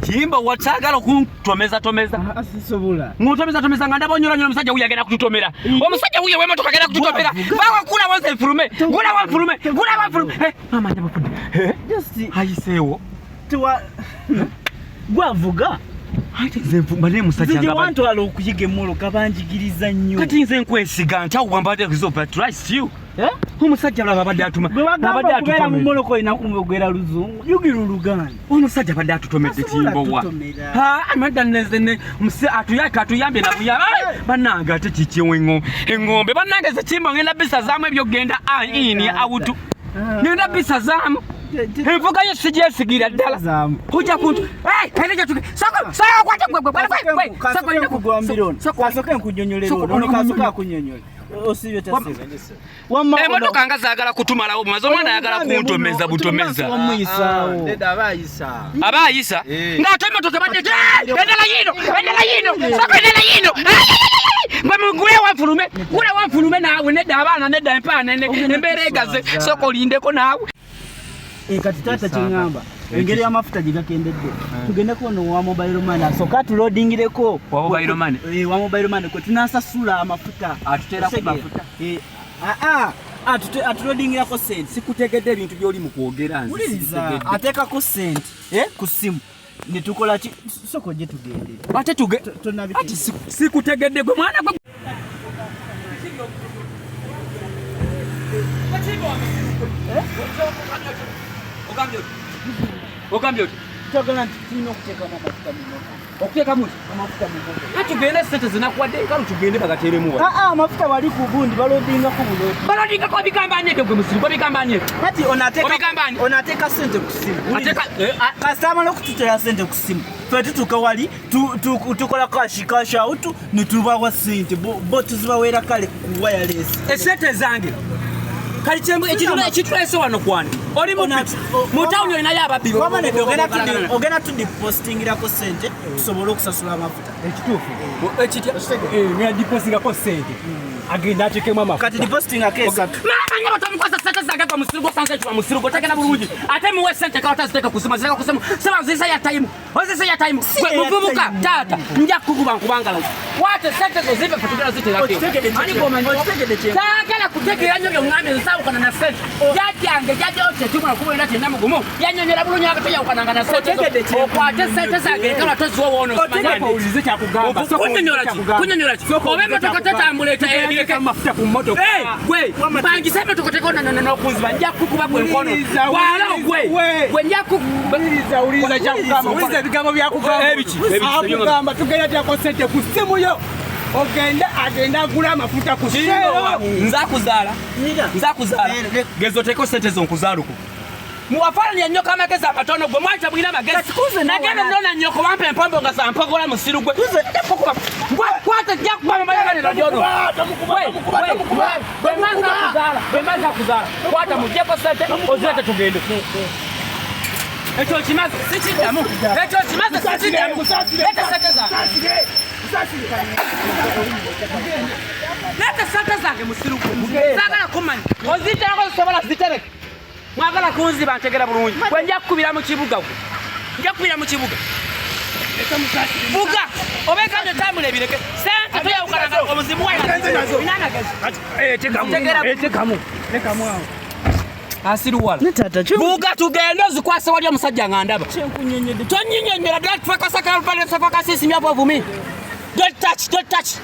kimba watagala kuntomeza asisobula ngotomeza nga ndabonyola omusajja uyu agenda kututomera omusajja uyu wemotoka agenda kututomera bawa kula wanze mfulume gula wanfulume mama nyabafude just ayiseewo tiwa gwavuga ate nze mbale musajja nga bantu alo okuyiga emmoloka banjigiriza nnyo kati nze nkwesiga nti awo mbadde kuzopa trust you omusajja laba badde atuma babadde atuma mu mmoloko ina kumugera luzungu yugiru luganda omusajja badde atutomedde timbo wa amadda nezene muse atuyambye na buya bananga ate kikiwengo engombe bananga ze kimbo ngenda bisa zamu ebyo genda ini awutu ngenda bisa zamu envuga yo sijesigira ddala kuja kuntu eleja tuke sako kwata gwe sako ina kugwambiro sako nkunyonyolera ono kasoka kunyonyola osibe tasiza wamma emotoka ngazagala kutumalawo mazo mwana ayagala kuntomeza butomeza deda abayisa ngate emotoka badde endala yino sako endala yino ngule wanfulume nawe nedda abaana nedda empana embeera egaze soko olindeko naawe kati tata kingamba engeri y'amafuta gigakendedde tugende kuno wa mobile money so kati loadingireko wa mobile money wa mobile money kwe tunasasula amafuta atutera ku mafuta atuloadingira ko sent sikutegedde ebintu byoli mu kwogera nzi ateka ko sent ku simu nitukola ki soko je tugende ate ati sikutegedde gwe mwana gwe Ogambye togala tino kuteka amafuta mmoja okuteka muti amafuta mmoja tugende sente zinakuwadde kalu tugende bagateremu wa amafuta wali ku bundi balodinga ku bulo balodinga ko bikambanye gwe musiru ko bikambanye kati onateka sente ku simu ateka customer lokututera sente ku simu fete tukawali tukola cash out nitubawa sente bo tuzibawera kale ku wireless esente zange kali chembo ekitulese wano kwani oli mu town ina yaba bibo kwama ne ogena tu depositingira ko sente kusobola okusasula amafuta ekitufu ne depositinga ko sente agenda atekemu amafuta kati depositinga kesa mama nyaba tamukwasa sente zaga kwa musirugo sanse chwa musirugo takena bulungi ate muwe sente ka utaziteka kusema zeka kusema sema zisa ya time muvumuka tata njya kukuba nkubangala wate sente zo zibe kutugera ziterake ani goma takala kutegera nyo byomwambe nsawukana na sente jajyange jajote tumula kubera ati namugumu yanyonyera bulungi akatoya ukananga na sente okwate sente zange kala toziwo wono manyi ulize kya kugamba kunyonyola obembe tokotetambuleta amafuta ku motoka gwe bangi sebe tokotekona no kunziba njya kukuba gwe nkono wala gwe njya uliza kya kugamba uliza bigambo bya kugamba ebiki kugamba tugenda tya ko sente ku simu yo agenda gula amafuta ku simu nzakuzala gezo teko sente zo nkuzaluko muwafalani nnyo kama keza amatono gwe mwaita bwina magezi nagenda ndona nnyoko wampe empombo nga sampogola musiru gwe kwata jakuba mamayagane radiono bemaza kuzala kwata mujeko sente ozirete tugende ekyo kimaze sikidamu leta sente zange leta sente zange musiru gwe zagala kumanya ozitereko zisobola zitereke mwagala kunziba ntegera bulungi gwe nja kukubira mu kibuga buga obekanje tambula ebireke sente tuyawukananga omuzimu asiruwala buga tugende zikwase wali omusajja nga ndaba tonyinyonyera don't touch